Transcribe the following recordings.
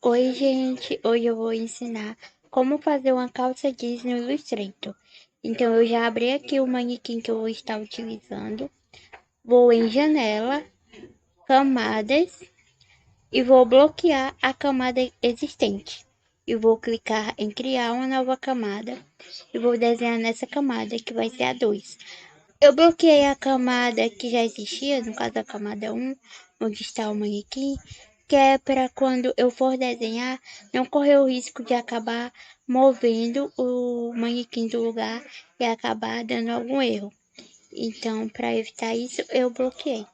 Oi, gente! Hoje eu vou ensinar como fazer uma calça jeans no Illustrator. Então, eu já abri aqui o manequim que eu vou estar utilizando. Vou em janela, camadas e vou bloquear a camada existente. E vou clicar em criar uma nova camada e vou desenhar nessa camada que vai ser a 2. Eu bloqueei a camada que já existia, no caso a camada 1, onde está o manequim, que é para quando eu for desenhar, não correr o risco de acabar movendo o manequim do lugar e acabar dando algum erro. Então, para evitar isso, eu bloqueei.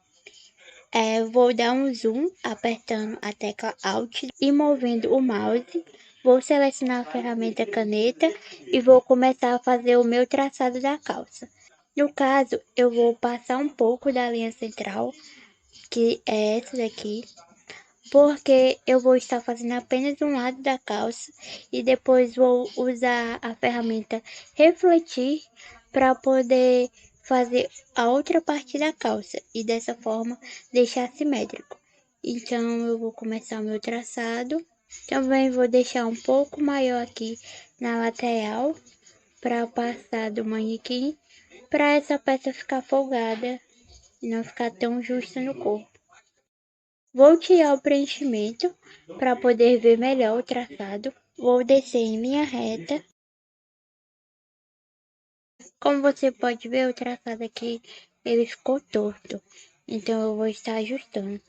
Vou dar um zoom apertando a tecla Alt e movendo o mouse. Vou selecionar a ferramenta caneta e vou começar a fazer o meu traçado da calça. No caso, eu vou passar um pouco da linha central, que é essa daqui, porque eu vou estar fazendo apenas um lado da calça e depois vou usar a ferramenta refletir para poder fazer a outra parte da calça e dessa forma deixar simétrico. Então eu vou começar o meu traçado. Também vou deixar um pouco maior aqui na lateral para passar do manequim, para essa peça ficar folgada e não ficar tão justa no corpo. Vou tirar o preenchimento para poder ver melhor o traçado. Vou descer em linha reta. Como você pode ver, o traçado aqui ele ficou torto, então eu vou estar ajustando.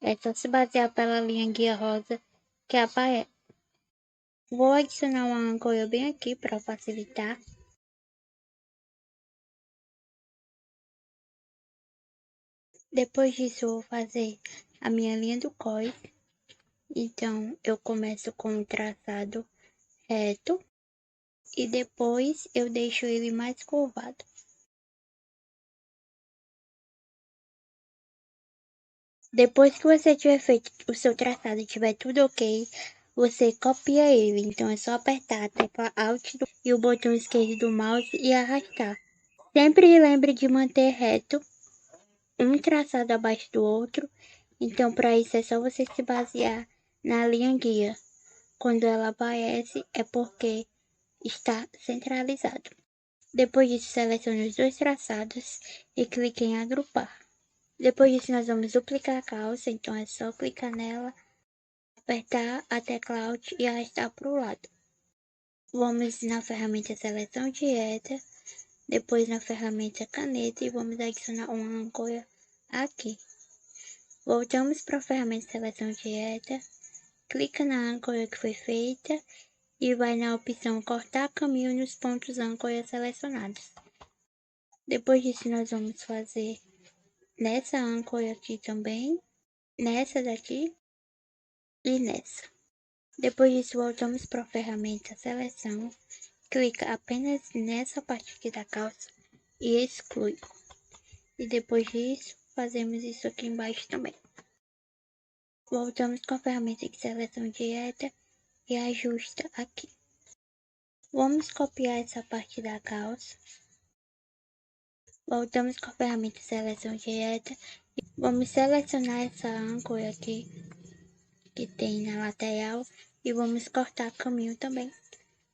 É só se basear pela linha guia rosa que aparece. Vou adicionar uma âncora bem aqui para facilitar. Depois disso, eu vou fazer a minha linha do cós. Então, eu começo com o traçado reto e depois eu deixo ele mais curvado. Depois que você tiver feito o seu traçado e tiver tudo ok, você copia ele. Então é só apertar a tecla Alt e o botão esquerdo do mouse e arrastar. Sempre lembre de manter reto um traçado abaixo do outro. Então para isso é só você se basear na linha guia. Quando ela aparece é porque está centralizado. Depois disso, selecione os dois traçados e clique em agrupar. Depois disso, nós vamos duplicar a calça, então é só clicar nela, apertar a tecla Alt e arrastar para o lado. Vamos na ferramenta Seleção Direta, depois na ferramenta Caneta e vamos adicionar uma âncora aqui. Voltamos para a ferramenta Seleção Direta, clica na âncora que foi feita e vai na opção Cortar caminho nos pontos âncora selecionados. Depois disso, nós vamos fazer nessa âncora aqui também, nessa daqui e nessa. Depois disso, voltamos para a ferramenta Seleção, clica apenas nessa parte aqui da calça e exclui. E depois disso, fazemos isso aqui embaixo também. Voltamos com a ferramenta de Seleção Direta e ajusta aqui. Vamos copiar essa parte da calça. Voltamos com a ferramenta Seleção Direta. Vamos selecionar essa âncora aqui que tem na lateral e vamos cortar caminho também.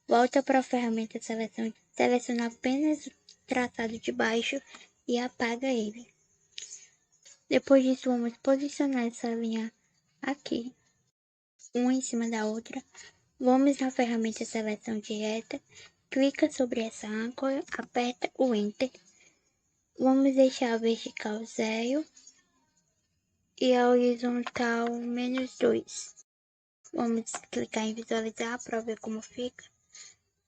Volta para a ferramenta Seleção, seleciona apenas o traçado de baixo e apaga ele. Depois disso, vamos posicionar essa linha aqui, uma em cima da outra. Vamos na ferramenta Seleção Direta, clica sobre essa âncora, aperta o Enter. Vamos deixar a vertical 0 e a horizontal -2. Vamos clicar em visualizar para ver como fica.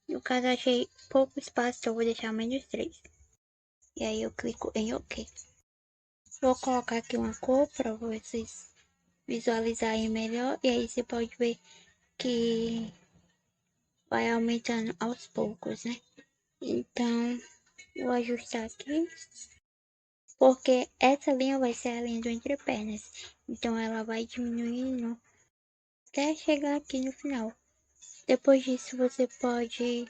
No caso, eu achei pouco espaço, então eu vou deixar -3. E aí eu clico em OK. Vou colocar aqui uma cor para vocês visualizarem melhor. E aí você pode ver que vai aumentando aos poucos, né? Então, vou ajustar aqui. Porque essa linha vai ser a linha do entrepernas. Então, ela vai diminuindo até chegar aqui no final. Depois disso, você pode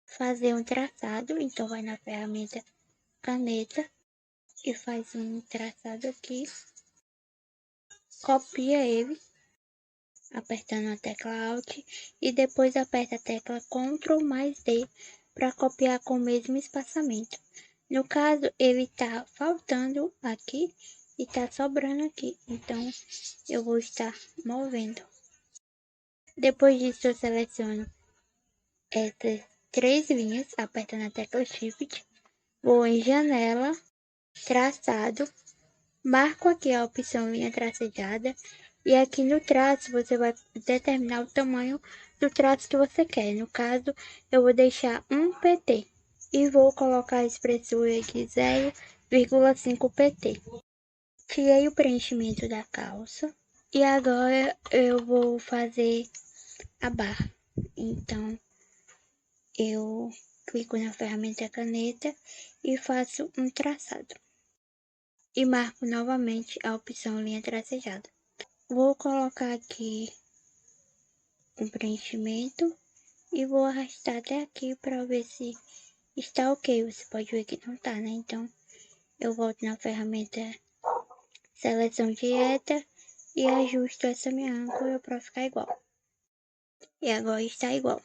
fazer um traçado. Então, vai na ferramenta caneta e faz um traçado aqui. Copia ele. apertando a tecla Alt e depois aperta a tecla Ctrl mais D para copiar com o mesmo espaçamento. No caso, ele está faltando aqui e está sobrando aqui, então eu vou estar movendo. Depois disso, eu seleciono essas 3 linhas, apertando a tecla Shift, vou em Janela, Traçado, marco aqui a opção linha tracejada e aqui no traço você vai determinar o tamanho do traço que você quer. No caso, eu vou deixar 1 pt e vou colocar a espessura de 0,5 pt. Tirei o preenchimento da calça e agora eu vou fazer a barra. Então, eu clico na ferramenta caneta e faço um traçado. E marco novamente a opção linha tracejada. Vou colocar aqui um preenchimento e vou arrastar até aqui para ver se está ok. Você pode ver que não tá, né? Então, eu volto na ferramenta seleção direta e ajusto essa minha âncora para ficar igual. E agora está igual.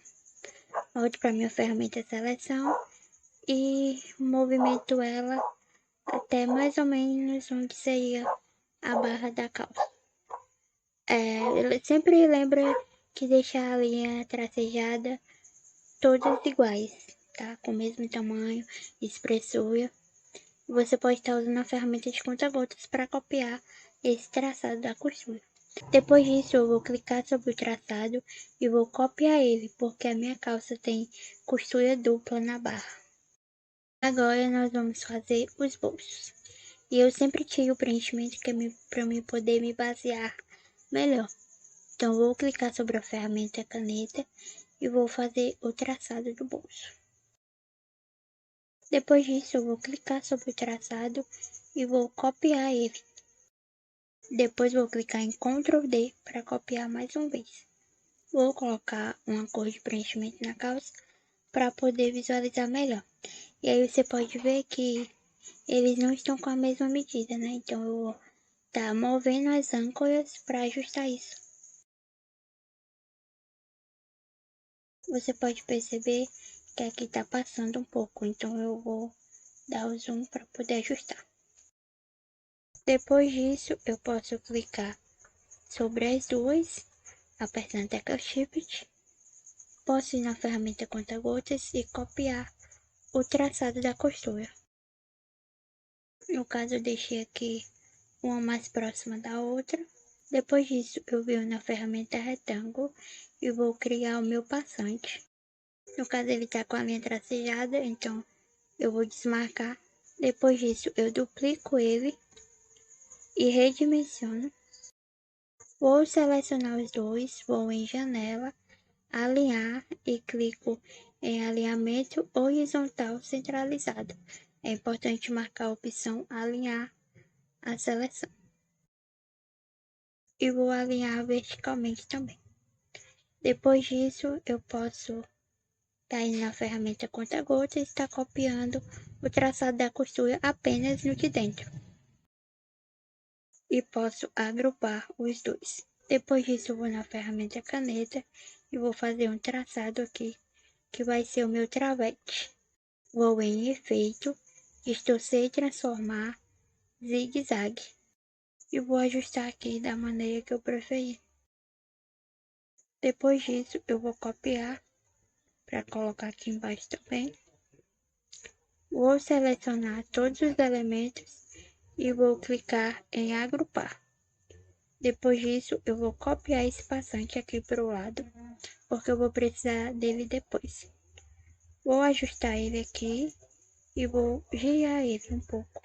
Volto para minha ferramenta seleção e movimento ela até mais ou menos onde seria a barra da calça. Sempre lembra que deixar a linha tracejada todas iguais, tá? Com o mesmo tamanho, espessura. Você pode estar usando a ferramenta de conta-gotas para copiar esse traçado da costura. Depois disso, eu vou clicar sobre o traçado e vou copiar ele, porque a minha calça tem costura dupla na barra. Agora nós vamos fazer os bolsos. E eu sempre tiro o preenchimento que é para mim poder me basear melhor. Então, vou clicar sobre a ferramenta caneta e vou fazer o traçado do bolso. Depois disso, eu vou clicar sobre o traçado e vou copiar ele. Depois vou clicar em Ctrl D para copiar mais uma vez. Vou colocar uma cor de preenchimento na calça para poder visualizar melhor. E aí você pode ver que eles não estão com a mesma medida, né? Então eu vou estar movendo as âncoras para ajustar isso. Você pode perceber que aqui está passando um pouco, então eu vou dar o zoom para poder ajustar. Depois disso, eu posso clicar sobre as duas, apertando a tecla Shift. Posso ir na ferramenta conta-gotas e copiar o traçado da costura. No caso, eu deixei aqui uma mais próxima da outra. Depois disso, eu venho na ferramenta retângulo e vou criar o meu passante. No caso, ele está com a linha tracejada, então eu vou desmarcar. Depois disso, eu duplico ele e redimensiono. Vou selecionar os dois, vou em janela, alinhar e clico em alinhamento horizontal centralizado. É importante marcar a opção alinhar a seleção. E vou alinhar verticalmente também. Depois disso, eu posso estar indo na ferramenta conta-gotas e estar copiando o traçado da costura apenas no de dentro. E posso agrupar os dois. Depois disso, eu vou na ferramenta caneta e vou fazer um traçado aqui, que vai ser o meu travete. Vou em efeito, distorcer e transformar, zigue-zague. E vou ajustar aqui da maneira que eu preferir. Depois disso, eu vou copiar para colocar aqui embaixo também. Vou selecionar todos os elementos e vou clicar em agrupar. Depois disso, eu vou copiar esse passante aqui para o lado, porque eu vou precisar dele depois. Vou ajustar ele aqui e vou girar ele um pouco.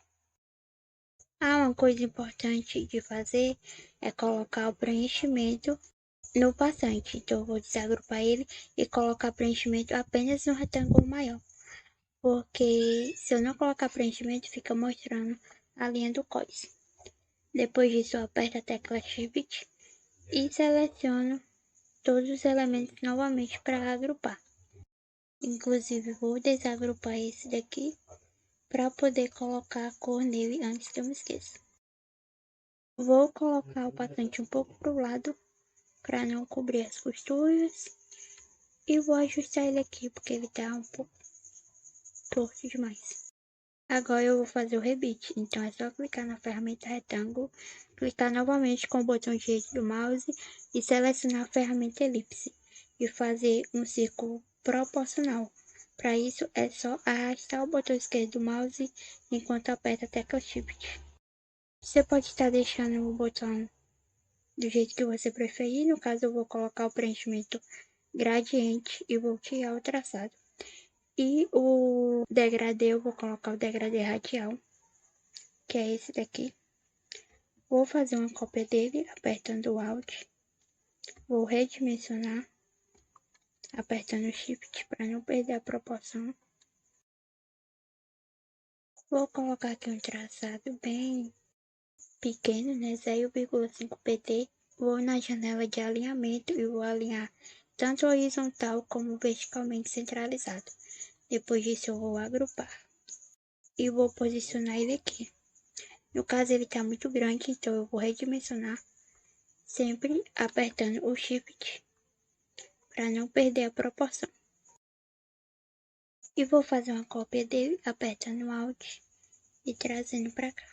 Uma coisa importante de fazer é colocar o preenchimento no passante. Então, eu vou desagrupar ele e colocar preenchimento apenas no retângulo maior. Porque se eu não colocar preenchimento, fica mostrando a linha do cós. Depois disso, eu aperto a tecla Shift e seleciono todos os elementos novamente para agrupar. Inclusive, vou desagrupar esse daqui para poder colocar a cor nele antes que eu me esqueça. Vou colocar o passante um pouco para o lado para não cobrir as costuras. E vou ajustar ele aqui, porque ele tá um pouco torto demais. Agora eu vou fazer o rebite, então é só clicar na ferramenta retângulo, clicar novamente com o botão direito do mouse e selecionar a ferramenta elipse e fazer um círculo proporcional. Para isso é só arrastar o botão esquerdo do mouse enquanto aperta a tecla Shift. Você pode estar deixando o botão do jeito que você preferir, no caso eu vou colocar o preenchimento gradiente e vou tirar o traçado. E o degradê, eu vou colocar o degradê radial, que é esse daqui. Vou fazer uma cópia dele, apertando o Alt. Vou redimensionar, apertando o Shift para não perder a proporção. Vou colocar aqui um traçado bem pequeno, né, 0,5 pt. Vou na janela de alinhamento e vou alinhar tanto horizontal como verticalmente centralizado. Depois disso eu vou agrupar e vou posicionar ele aqui. No caso ele está muito grande, então eu vou redimensionar, sempre apertando o Shift para não perder a proporção. E vou fazer uma cópia dele, apertando o Alt e trazendo para cá.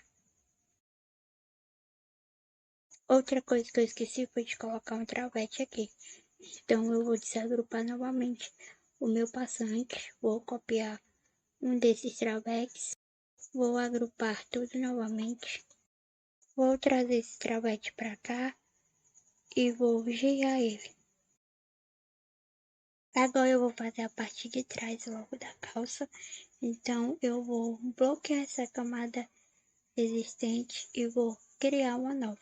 Outra coisa que eu esqueci foi de colocar um travete aqui. Então eu vou desagrupar novamente o meu passante, vou copiar um desses travetes, vou agrupar tudo novamente, vou trazer esse travete para cá e vou girar ele. Agora eu vou fazer a parte de trás logo da calça, então eu vou bloquear essa camada existente e vou criar uma nova.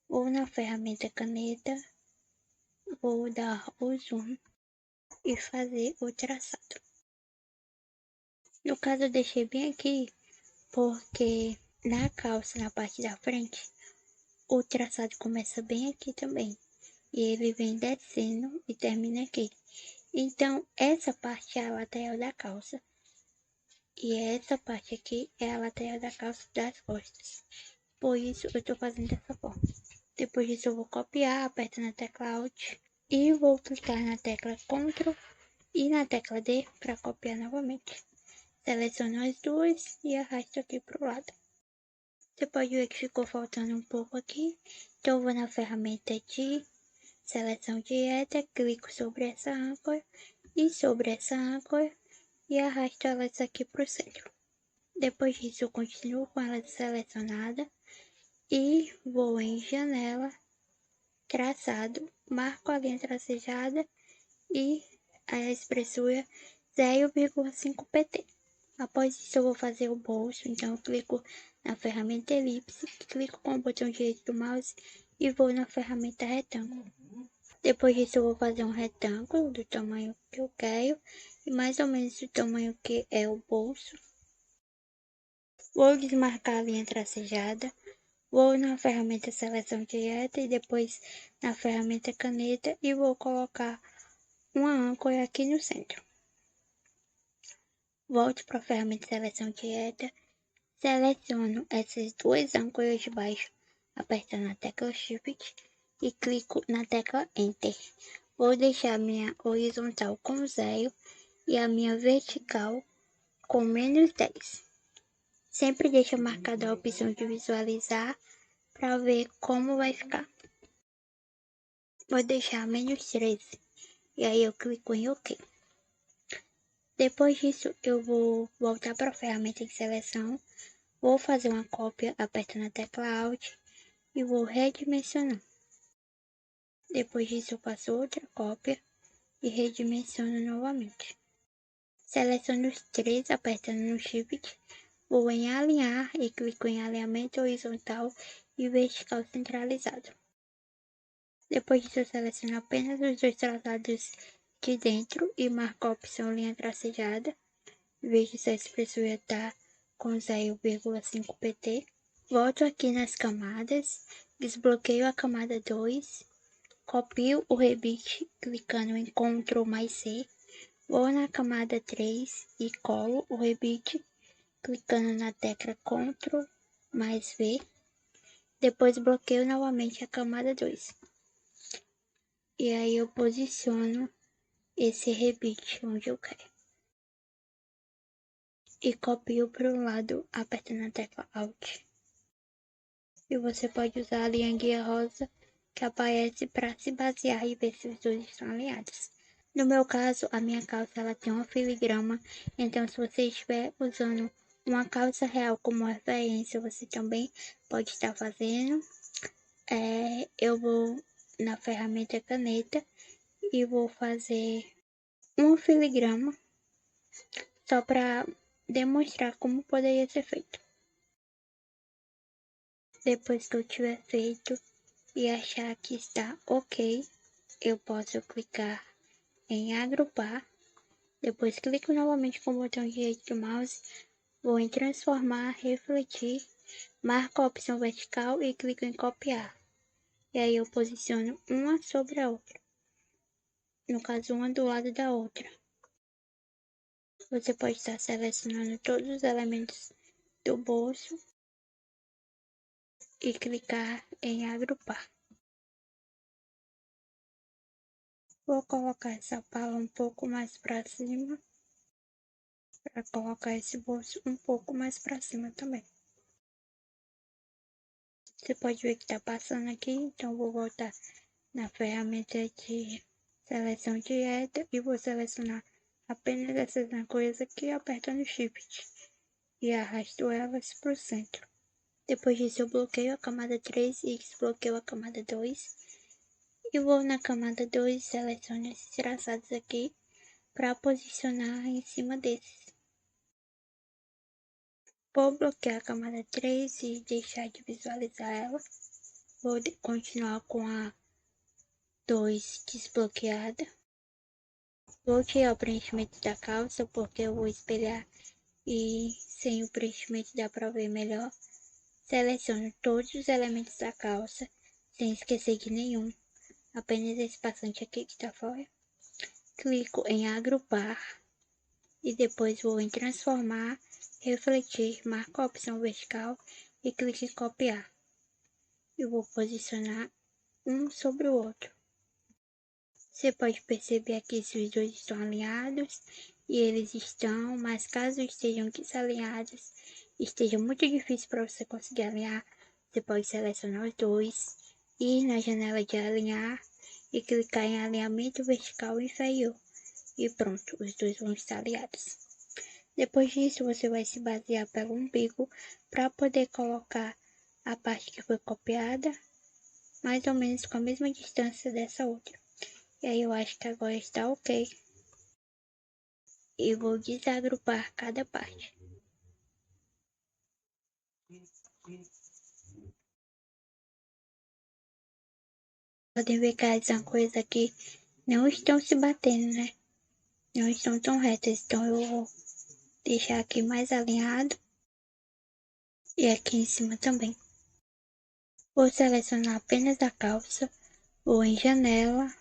Vou na ferramenta caneta, vou dar o zoom e fazer o traçado. No caso eu deixei bem aqui, porque na calça, na parte da frente, o traçado começa bem aqui também. E ele vem descendo e termina aqui. Então, essa parte é a lateral da calça. E essa parte aqui é a lateral da calça das costas. Por isso, eu tô fazendo dessa forma. Depois disso, eu vou copiar, aperto na tecla Alt. E vou clicar na tecla Ctrl e na tecla D para copiar novamente. Seleciono as duas e arrasto aqui pro lado. Você pode ver que ficou faltando um pouco aqui. Então, eu vou na ferramenta de seleção direta, clico sobre essa âncora e sobre essa âncora e arrasto elas aqui para o centro. Depois disso, eu continuo com ela selecionada e vou em janela, traçado, marco a linha tracejada e a espessura 0,5 pt. Após isso, eu vou fazer o bolso, então eu clico na ferramenta elipse, clico com o botão direito do mouse e vou na ferramenta retângulo. Depois disso, eu vou fazer um retângulo do tamanho que eu quero e mais ou menos do tamanho que é o bolso. Vou desmarcar a linha tracejada, vou na ferramenta seleção direta e depois na ferramenta caneta e vou colocar uma âncora aqui no centro. Volto para a ferramenta seleção direta, seleciono essas duas âncoras de baixo, apertando a tecla Shift e clico na tecla Enter. Vou deixar a minha horizontal com 0 e a minha vertical com -10. Sempre deixa marcada a opção de visualizar para ver como vai ficar. Vou deixar -13 e aí eu clico em OK. Depois disso, eu vou voltar para a ferramenta de seleção, vou fazer uma cópia apertando a tecla Alt e vou redimensionar. Depois disso, eu faço outra cópia e redimensiono novamente. Seleciono os três apertando no Shift, vou em alinhar e clico em alinhamento horizontal e vertical centralizado. Depois disso, eu seleciono apenas os dois traçados de dentro e marco a opção linha tracejada. Vejo se a espessura está com 0,5 pt. Volto aqui nas camadas, desbloqueio a camada 2, copio o rebite clicando em Ctrl mais C, vou na camada 3 e colo o rebite clicando na tecla Ctrl mais V, depois bloqueio novamente a camada 2. E aí eu posiciono esse rebite onde eu quero. E copio para o lado apertando a tecla Alt. E você pode usar a linha guia rosa que aparece para se basear e ver se os dois estão alinhados. No meu caso, a minha calça ela tem uma filigrama, então se você estiver usando uma calça real como referência, você também pode estar fazendo. Eu vou na ferramenta caneta e vou fazer uma filigrama só para demonstrar como poderia ser feito. Depois que eu tiver feito e achar que está ok, eu posso clicar em agrupar. Depois clico novamente com o botão direito do mouse, vou em transformar, refletir, marco a opção vertical e clico em copiar. E aí eu posiciono uma sobre a outra. No caso, uma do lado da outra. Você pode estar selecionando todos os elementos do bolso e clicar em agrupar. Vou colocar essa pala um pouco mais para cima, para colocar esse bolso um pouco mais para cima também. Você pode ver que está passando aqui, então vou voltar na ferramenta de seleção direta e vou selecionar apenas essas coisas aqui apertando Shift e arrasto elas para o centro. Depois disso eu bloqueio a camada 3 e desbloqueio a camada 2 e vou na camada 2 e seleciono esses traçados aqui para posicionar em cima desses. Vou bloquear a camada 3 e deixar de visualizar ela. Vou continuar com a 2 desbloqueada. Vou tirar o preenchimento da calça porque eu vou espelhar e sem o preenchimento dá para ver melhor. Seleciono todos os elementos da calça, sem esquecer de nenhum, apenas esse passante aqui que está fora. Clico em agrupar e depois vou em transformar, refletir, marco a opção vertical e clico em copiar. Eu vou posicionar um sobre o outro. Você pode perceber aqui se os dois estão alinhados, e eles estão, mas caso estejam desalinhados, esteja muito difícil para você conseguir alinhar, você pode selecionar os dois, ir na janela de alinhar e clicar em alinhamento vertical inferior. E pronto, os dois vão estar alinhados. Depois disso, você vai se basear pelo umbigo para poder colocar a parte que foi copiada, mais ou menos com a mesma distância dessa outra. E aí eu acho que agora está ok. E vou desagrupar cada parte. Podem ver que as ancoras aqui não estão se batendo, né? Não estão tão retas, então eu vou deixar aqui mais alinhado. E aqui em cima também. Vou selecionar apenas a calça. Vou em janela,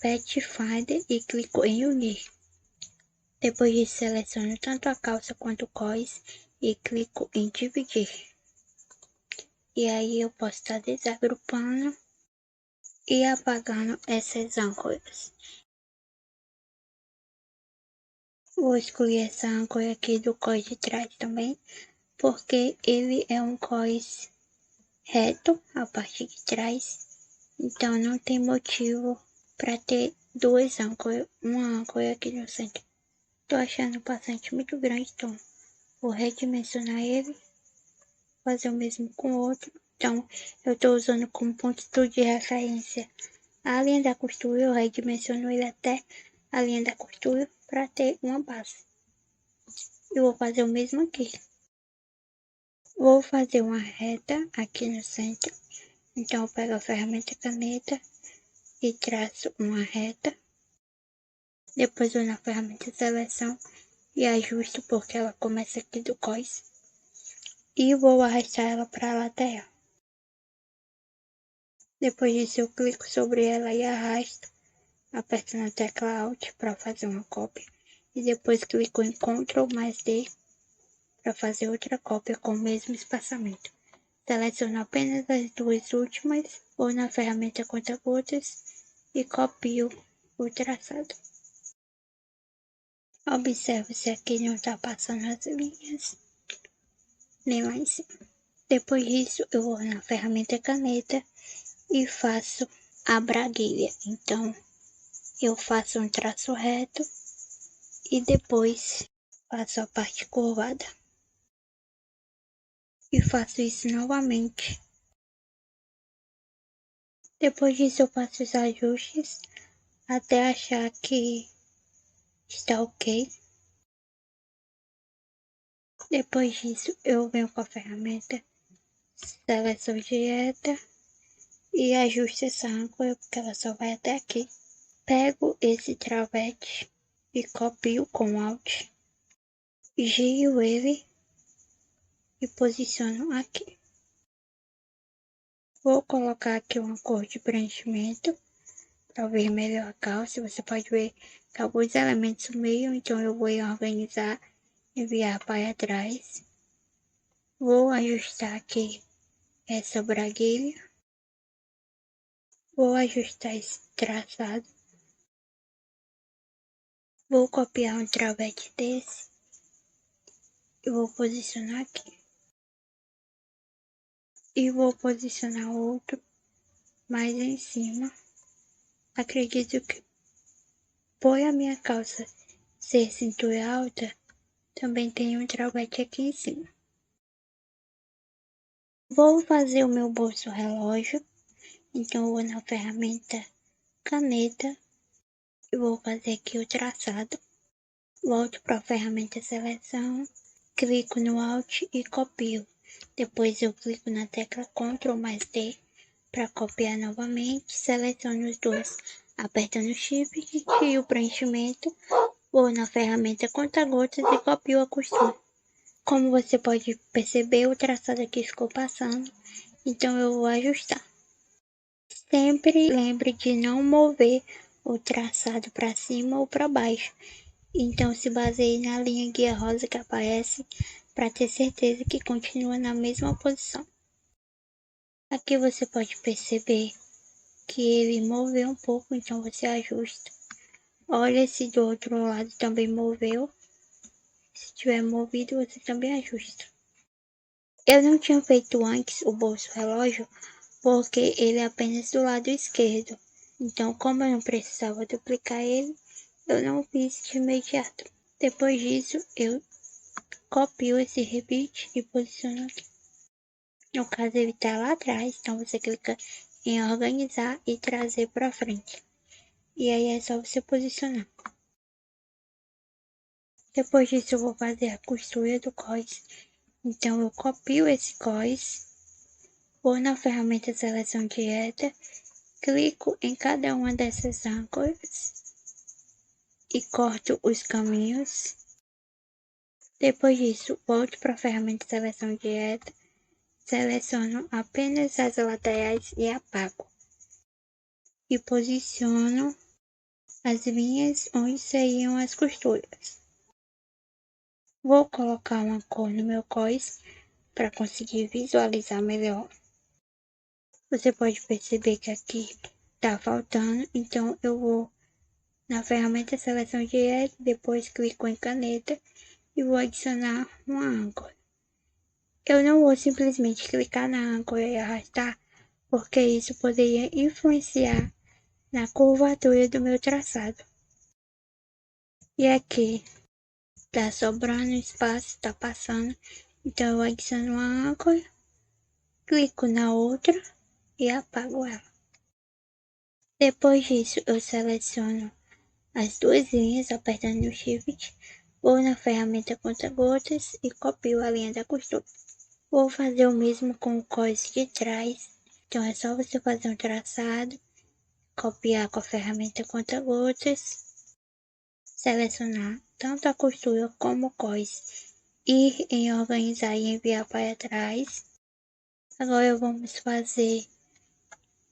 Pathfinder e clico em unir. Depois disso seleciono tanto a calça quanto o cós e clico em dividir. E aí eu posso estar desagrupando e apagando essas âncoras. Vou excluir essa âncora aqui do cós de trás também, porque ele é um cós reto, a parte de trás, então não tem motivo para ter duas âncoras, uma âncora aqui no centro. Tô achando o passante muito grande, então vou redimensionar ele, fazer o mesmo com o outro. Então eu tô usando como ponto de referência a linha da costura, eu redimensiono ele até a linha da costura para ter uma base. Eu vou fazer o mesmo aqui. Vou fazer uma reta aqui no centro. Então eu pego a ferramenta caneta e traço uma reta. Depois vou na ferramenta seleção e ajusto porque ela começa aqui do cós. E vou arrastar ela para a lateral. Depois disso eu clico sobre ela e arrasto, apertando a tecla Alt para fazer uma cópia. E depois clico em Ctrl mais D para fazer outra cópia com o mesmo espaçamento. Seleciono apenas as duas últimas, ou na ferramenta conta-gotas e copio o traçado. Observe se aqui não está passando as linhas, nem lá em cima. Depois disso, eu vou na ferramenta caneta e faço a braguilha. Então, eu faço um traço reto e depois faço a parte curvada. E faço isso novamente. Depois disso, eu faço os ajustes até achar que está ok. Depois disso, eu venho com a ferramenta seleção direta e ajusto essa âncora, porque ela só vai até aqui. Pego esse travete e copio com Alt, giro ele e posiciono aqui. Vou colocar aqui uma cor de preenchimento para ver melhor a calça. Você pode ver que alguns elementos sumiram, então eu vou organizar e enviar para trás. Vou ajustar aqui essa braguilha. Vou ajustar esse traçado. Vou copiar um travete desse e vou posicionar aqui. E vou posicionar outro mais em cima. Acredito que por a minha calça ser cintura alta, também tem um travete aqui em cima. Vou fazer o meu bolso relógio, então eu vou na ferramenta caneta e vou fazer aqui o traçado. Volto para a ferramenta seleção, clico no Alt e copio. Depois eu clico na tecla Ctrl mais D para copiar novamente, seleciono os dois, apertando Shift e o preenchimento, vou na ferramenta conta-gotas e copio a costura. Como você pode perceber, o traçado aqui ficou passando, então eu vou ajustar. Sempre lembre de não mover o traçado para cima ou para baixo. Então se baseie na linha guia rosa que aparece para ter certeza que continua na mesma posição. Aqui você pode perceber que ele moveu um pouco, então você ajusta. Olha se do outro lado também moveu. Se tiver movido, você também ajusta. Eu não tinha feito antes o bolso relógio, porque ele é apenas do lado esquerdo. Então, como eu não precisava duplicar ele, eu não fiz de imediato. Depois disso, eu copio esse rebite e posiciono aqui. No caso, ele está lá atrás, então você clica em organizar e trazer para frente. E aí é só você posicionar. Depois disso, eu vou fazer a costura do cós. Então, eu copio esse cós, vou na ferramenta seleção direta, clico em cada uma dessas âncoras e corto os caminhos. Depois disso, volto para a ferramenta seleção direta, seleciono apenas as laterais e apago. E posiciono as linhas onde seriam as costuras. Vou colocar uma cor no meu cós para conseguir visualizar melhor. Você pode perceber que aqui tá faltando, então eu vou na ferramenta seleção direta, depois clico em caneta e vou adicionar uma âncora. Eu não vou simplesmente clicar na âncora e arrastar, porque isso poderia influenciar na curvatura do meu traçado. E aqui tá sobrando espaço, tá passando, então eu adiciono uma âncora, clico na outra e apago ela. Depois disso, eu seleciono as duas linhas apertando o Shift, vou na ferramenta conta-gotas e copio a linha da costura. Vou fazer o mesmo com o cós de trás, então é só você fazer um traçado, copiar com a ferramenta conta-gotas, selecionar tanto a costura como o cós, ir em organizar e enviar para trás. Agora vamos fazer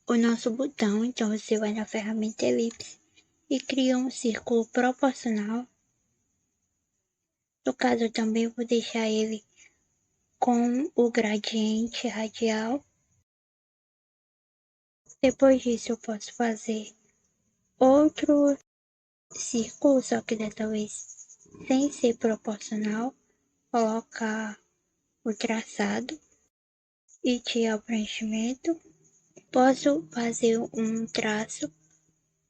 o nosso botão, então você vai na ferramenta elipse e cria um círculo proporcional. No caso, eu também vou deixar ele com o gradiente radial. Depois disso, eu posso fazer outro círculo, só que dessa vez sem ser proporcional, colocar o traçado e tirar o preenchimento. Posso fazer um traço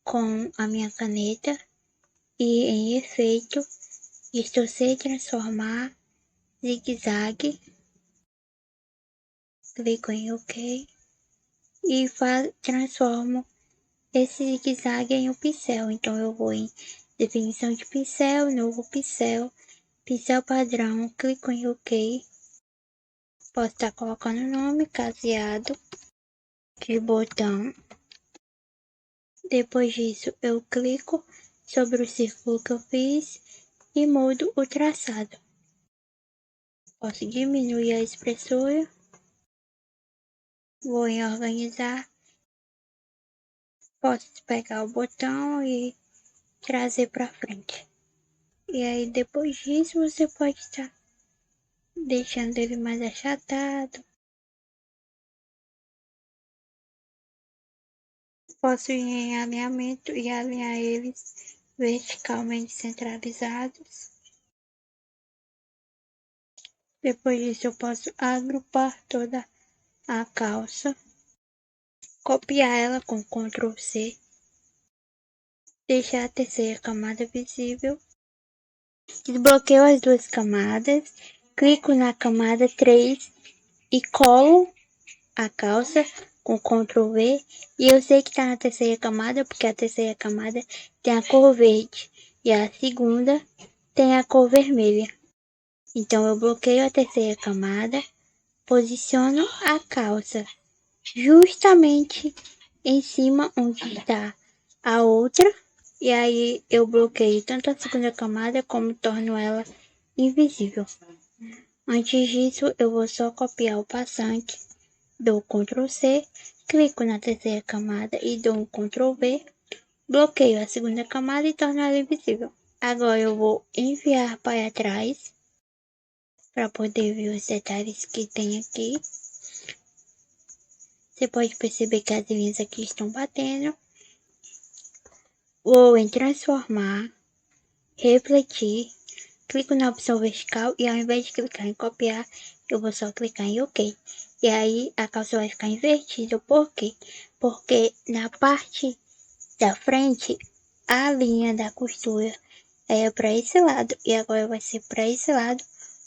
com a minha caneta e em efeito distorcer e transformar zigue-zague, clico em OK e transformo esse zigue-zague em um pincel. Então eu vou em definição de pincel, novo pincel, pincel padrão, clico em OK. Posso estar colocando o nome caseado de botão. Depois disso eu clico sobre o círculo que eu fiz e mudo o traçado. Posso diminuir a espessura. Vou em organizar. Posso pegar o botão e trazer para frente. E aí depois disso você pode estar deixando ele mais achatado. Posso ir em alinhamento e alinhar eles verticalmente centralizados. Depois disso eu posso agrupar toda a calça, copiar ela com Ctrl C, deixar a terceira camada visível, desbloqueio as duas camadas, clico na camada 3 e colo a calça com Ctrl V, e eu sei que está na terceira camada porque a terceira camada tem a cor verde e a segunda tem a cor vermelha. Então eu bloqueio a terceira camada, posiciono a calça justamente em cima onde está a outra, e aí eu bloqueio tanto a segunda camada como torno ela invisível. Antes disso eu vou só copiar o passante, dou Ctrl C, clico na terceira camada e dou um Ctrl V, bloqueio a segunda camada e torno ela invisível. Agora eu vou enviar para trás, para poder ver os detalhes que tem aqui. Você pode perceber que as linhas aqui estão batendo. Vou em transformar, refletir, clico na opção vertical e ao invés de clicar em copiar, eu vou só clicar em OK. E aí a calça vai ficar invertida. Por quê? Porque na parte da frente, a linha da costura é para esse lado e agora vai ser para esse lado,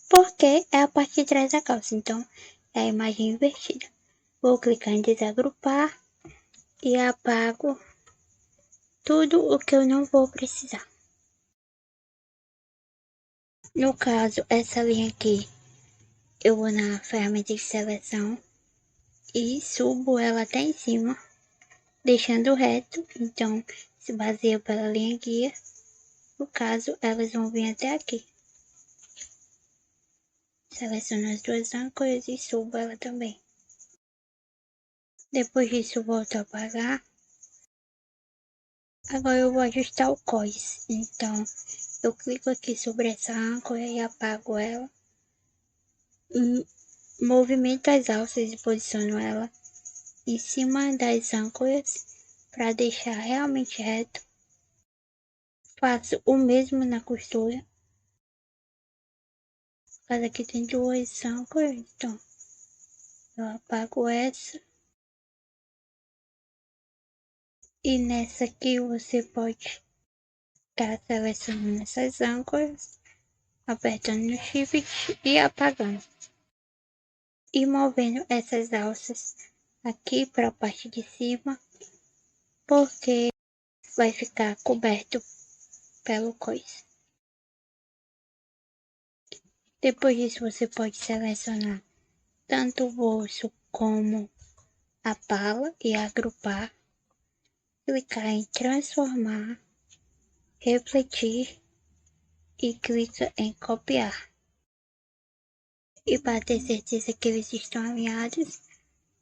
porque é a parte de trás da calça. Então é a imagem invertida. Vou clicar em desagrupar e apago tudo o que eu não vou precisar. No caso, essa linha aqui, eu vou na ferramenta de seleção e subo ela até em cima, deixando reto. Então, se baseia pela linha guia. No caso, elas vão vir até aqui. Seleciono as duas âncoras e subo ela também. Depois disso, volto a apagar. Agora eu vou ajustar o cós. Então, eu clico aqui sobre essa âncora e apago ela. Movimento as alças e posiciono ela em cima das âncoras para deixar realmente reto. Faço o mesmo na costura. Mas aqui tem duas âncoras, então eu apago essa. E nessa aqui você pode estar selecionando essas âncoras, apertando no Shift e apagando. E movendo essas alças aqui para a parte de cima, porque vai ficar coberto pelo cós. Depois disso você pode selecionar tanto o bolso como a pala e agrupar, clicar em transformar, refletir e clica em copiar. E para ter certeza que eles estão alinhados,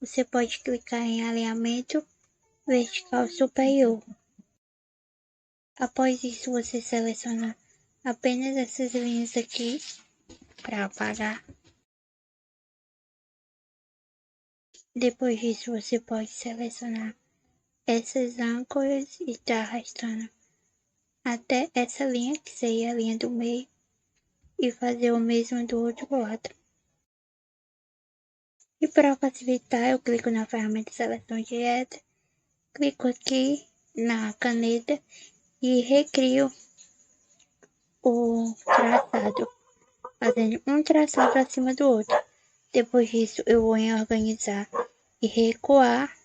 você pode clicar em alinhamento vertical superior. Após isso, você seleciona apenas essas linhas aqui para apagar. Depois disso, você pode selecionar essas âncoras e tá arrastando até essa linha, que seria a linha do meio, e fazer o mesmo do outro lado. E para facilitar, eu clico na ferramenta Seleção Direta, clico aqui na caneta e recrio o traçado, fazendo um traçado acima do outro. Depois disso, eu vou em organizar e recuar.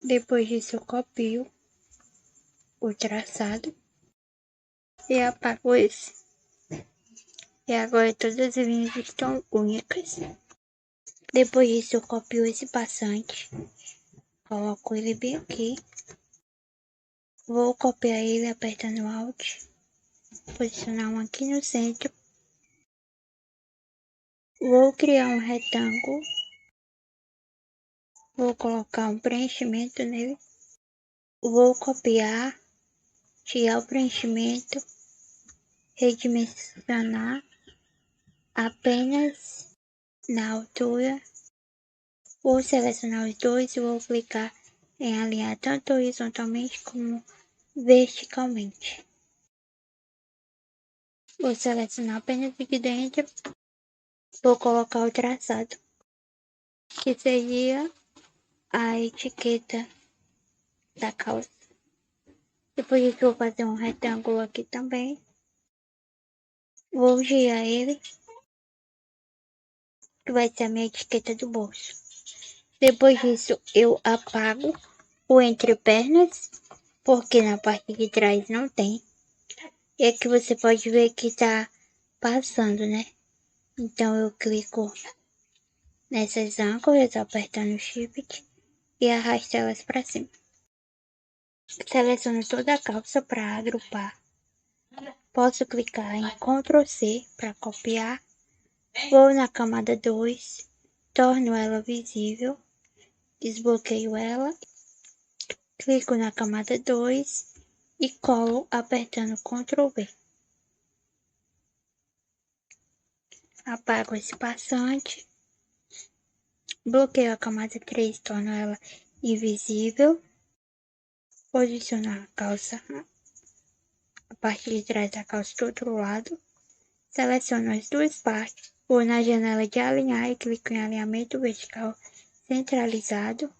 Depois disso, eu copio o traçado e apago esse. E agora todas as linhas estão únicas. Depois disso, eu copio esse passante, coloco ele bem aqui. Vou copiar ele apertando Alt, posicionar um aqui no centro. Vou criar um retângulo. Vou colocar um preenchimento nele. Vou copiar, tirar o preenchimento, redimensionar apenas na altura. Vou selecionar os dois e vou clicar em alinhar tanto horizontalmente como verticalmente. Vou selecionar apenas aqui dentro. Vou colocar o traçado, que seria a etiqueta da calça. Depois disso, vou fazer um retângulo aqui também. Vou girar ele, que vai ser a minha etiqueta do bolso. Depois disso, eu apago o entrepernas, porque na parte de trás não tem. E aqui você pode ver que tá passando, né? Então eu clico nessas âncoras, apertando o Shift e arrasto elas para cima. Seleciono toda a calça para agrupar. Posso clicar em Ctrl C para copiar. Vou na camada 2, torno ela visível, desbloqueio ela, clico na camada 2 e colo apertando Ctrl V. Apago esse passante, bloqueio a camada 3, torno ela invisível, posiciono a calça, a parte de trás da calça do outro lado, seleciono as duas partes, vou na janela de alinhar e clico em alinhamento vertical centralizado,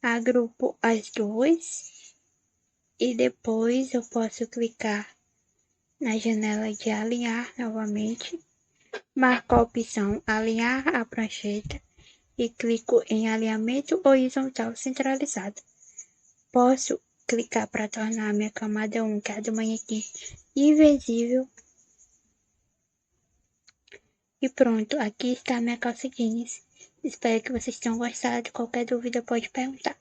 agrupo as duas e depois eu posso clicar na janela de alinhar novamente, marco a opção alinhar a prancheta e clico em alinhamento horizontal centralizado. Posso clicar para tornar a minha camada 1, que é a do manequim, invisível. E pronto, aqui está a minha calça jeans. Espero que vocês tenham gostado. Qualquer dúvida pode perguntar.